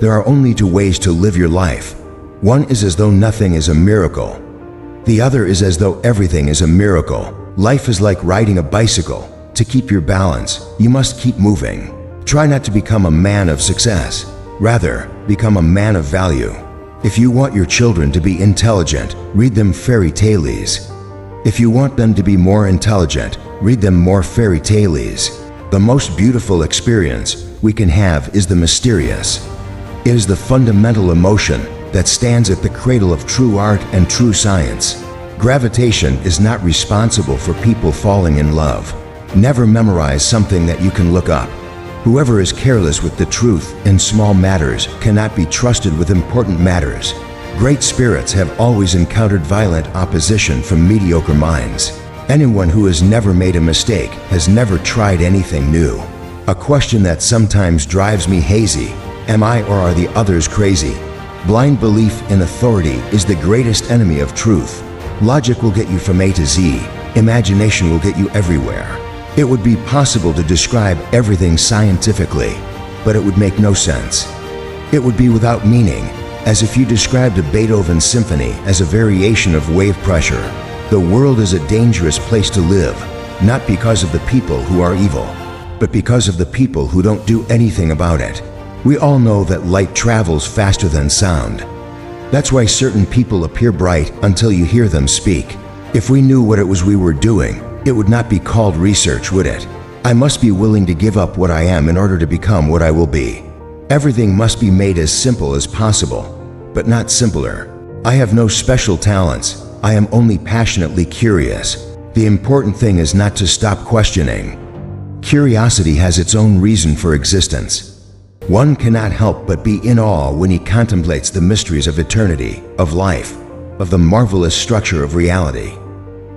There are only two ways to live your life. One is as though nothing is a miracle. The other is as though everything is a miracle. Life is like riding a bicycle. To keep your balance, you must keep moving. Try not to become a man of success. Rather, become a man of value. If you want your children to be intelligent, read them fairy tales. If you want them to be more intelligent, read them more fairy tales. The most beautiful experience we can have is the mysterious. It is the fundamental emotion that stands at the cradle of true art and true science. Gravitation is not responsible for people falling in love. Never memorize something that you can look up. Whoever is careless with the truth in small matters cannot be trusted with important matters. Great spirits have always encountered violent opposition from mediocre minds. Anyone who has never made a mistake has never tried anything new. A question that sometimes drives me hazy: am I or are the others crazy? Blind belief in authority is the greatest enemy of truth. Logic will get you from A to Z. Imagination will get you everywhere. It would be possible to describe everything scientifically, but it would make no sense. It would be without meaning, as if you described a Beethoven symphony as a variation of wave pressure. The world is a dangerous place to live, not because of the people who are evil, but because of the people who don't do anything about it. We all know that light travels faster than sound. That's why certain people appear bright until you hear them speak. If we knew what it was we were doing, it would not be called research, would it? I must be willing to give up what I am in order to become what I will be. Everything must be made as simple as possible, but not simpler. I have no special talents. I am only passionately curious. The important thing is not to stop questioning. Curiosity has its own reason for existence. One cannot help but be in awe when he contemplates the mysteries of eternity, of life, of the marvelous structure of reality.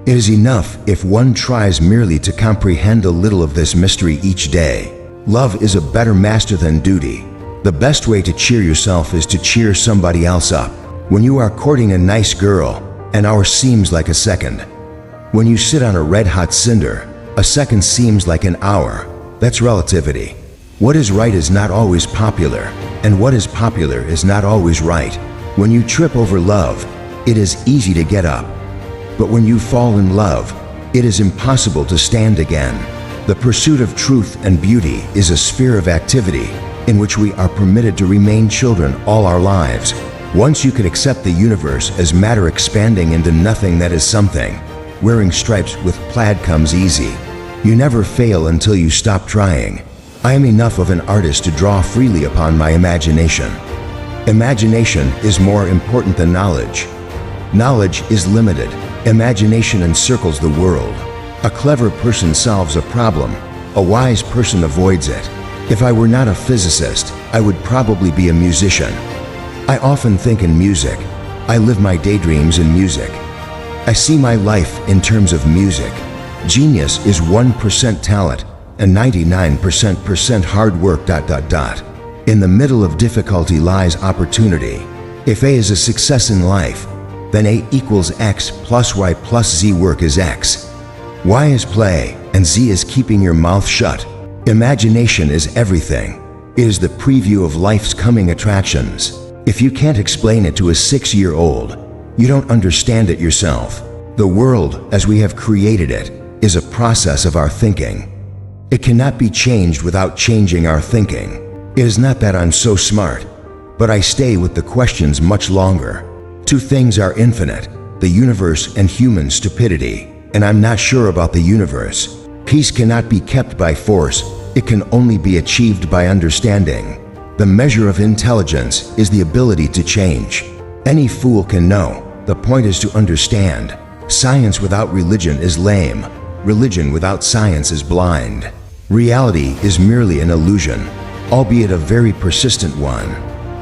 It is enough if one tries merely to comprehend a little of this mystery each day. Love is a better master than duty. The best way to cheer yourself is to cheer somebody else up. When you are courting a nice girl, an hour seems like a second. When you sit on a red-hot cinder, a second seems like an hour. That's relativity. What is right is not always popular, and what is popular is not always right. When you trip over love, it is easy to get up. But when you fall in love, it is impossible to stand again. The pursuit of truth and beauty is a sphere of activity in which we are permitted to remain children all our lives. Once you can accept the universe as matter expanding into nothing that is something, wearing stripes with plaid comes easy. You never fail until you stop trying. I am enough of an artist to draw freely upon my imagination. Imagination is more important than knowledge. Knowledge is limited. Imagination encircles the world. A clever person solves a problem. A wise person avoids it. If I were not a physicist, I would probably be a musician. I often think in music. I live my daydreams in music. I see my life in terms of music. Genius is 1% talent and 99% hard work. In the middle of difficulty lies opportunity. If A is a success in life, then A equals X plus Y plus Z. Work is X. Y is play, and Z is keeping your mouth shut. Imagination is everything. It is the preview of life's coming attractions. If you can't explain it to a 6-year-old, you don't understand it yourself. The world, as we have created it, is a process of our thinking. It cannot be changed without changing our thinking. It is not that I'm so smart, but I stay with the questions much longer. Two things are infinite: the universe and human stupidity. And I'm not sure about the universe. Peace cannot be kept by force. It can only be achieved by understanding. The measure of intelligence is the ability to change. Any fool can know. The point is to understand. Science without religion is lame. Religion without science is blind. Reality is merely an illusion, albeit a very persistent one.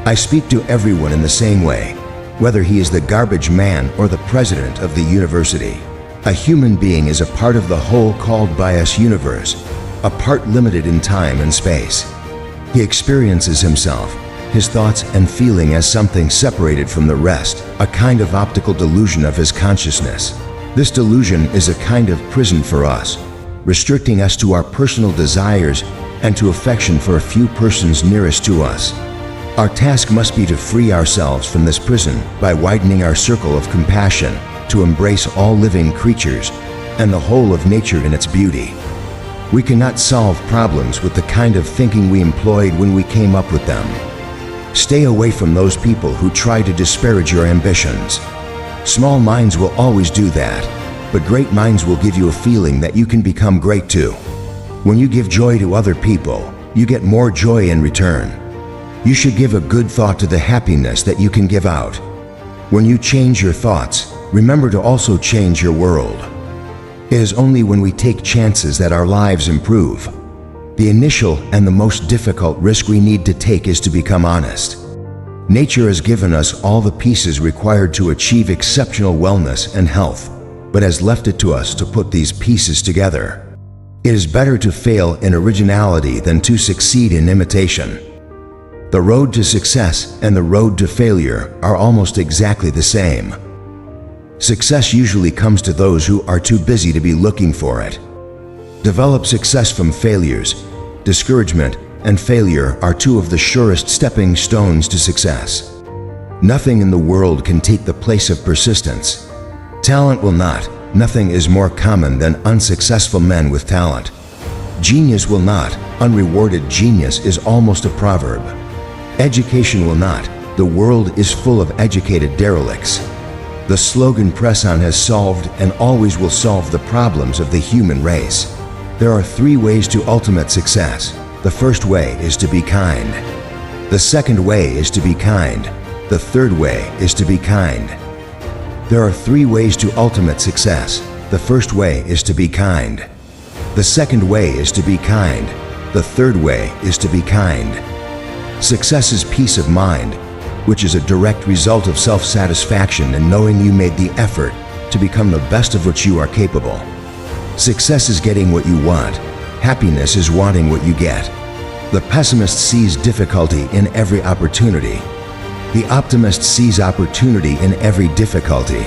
I speak to everyone in the same way, whether he is the garbage man or the president of the university. A human being is a part of the whole called by us universe, a part limited in time and space. He experiences himself, his thoughts and feeling as something separated from the rest, a kind of optical delusion of his consciousness. This delusion is a kind of prison for us, restricting us to our personal desires and to affection for a few persons nearest to us. Our task must be to free ourselves from this prison by widening our circle of compassion to embrace all living creatures and the whole of nature in its beauty. We cannot solve problems with the kind of thinking we employed when we came up with them. Stay away from those people who try to disparage your ambitions. Small minds will always do that, but great minds will give you a feeling that you can become great too. When you give joy to other people, you get more joy in return. You should give a good thought to the happiness that you can give out. When you change your thoughts, remember to also change your world. It is only when we take chances that our lives improve. The initial and the most difficult risk we need to take is to become honest. Nature has given us all the pieces required to achieve exceptional wellness and health, but has left it to us to put these pieces together. It is better to fail in originality than to succeed in imitation. The road to success and the road to failure are almost exactly the same. Success usually comes to those who are too busy to be looking for it. Develop success from failures. Discouragement and failure are two of the surest stepping stones to success. Nothing in the world can take the place of persistence. Talent will not. Nothing is more common than unsuccessful men with talent. Genius will not. Unrewarded genius is almost a proverb. Education will not. The world is full of educated derelicts. The slogan press on has solved and always will solve the problems of the human race. There are 3 ways to ultimate success. The first way is to be kind. The second way is to be kind. The third way is to be kind. There are 3 ways to ultimate success. The first way is to be kind. The second way is to be kind. The third way is to be kind. Success is peace of mind, which is a direct result of self-satisfaction and knowing you made the effort to become the best of which you are capable. Success is getting what you want. Happiness is wanting what you get. The pessimist sees difficulty in every opportunity. The optimist sees opportunity in every difficulty.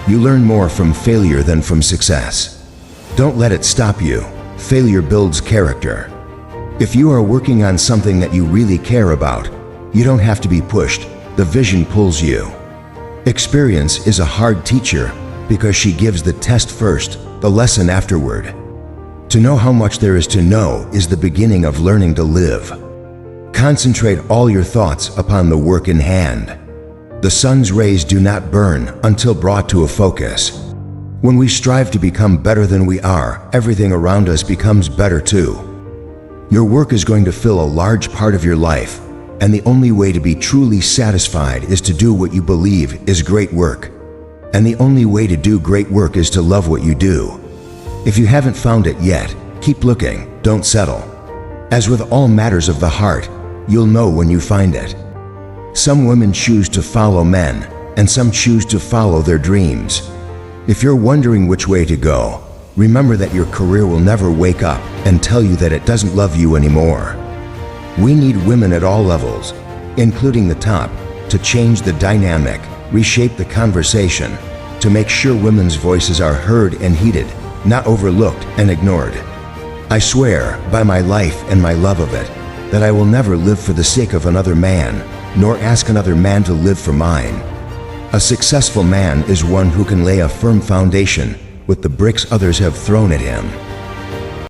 You learn more from failure than from success. Don't let it stop you. Failure builds character. If you are working on something that you really care about, you don't have to be pushed. The vision pulls you. Experience is a hard teacher because she gives the test first, the lesson afterward. To know how much there is to know is the beginning of learning to live. Concentrate all your thoughts upon the work in hand. The sun's rays do not burn until brought to a focus. When we strive to become better than we are, everything around us becomes better too. Your work is going to fill a large part of your life, and the only way to be truly satisfied is to do what you believe is great work. And the only way to do great work is to love what you do. If you haven't found it yet, keep looking, don't settle. As with all matters of the heart, you'll know when you find it. Some women choose to follow men, and some choose to follow their dreams. If you're wondering which way to go, remember that your career will never wake up and tell you that it doesn't love you anymore. We need women at all levels, including the top, to change the dynamic, reshape the conversation, to make sure women's voices are heard and heeded, not overlooked and ignored. I swear, by my life and my love of it, that I will never live for the sake of another man, nor ask another man to live for mine. A successful man is one who can lay a firm foundation with the bricks others have thrown at him.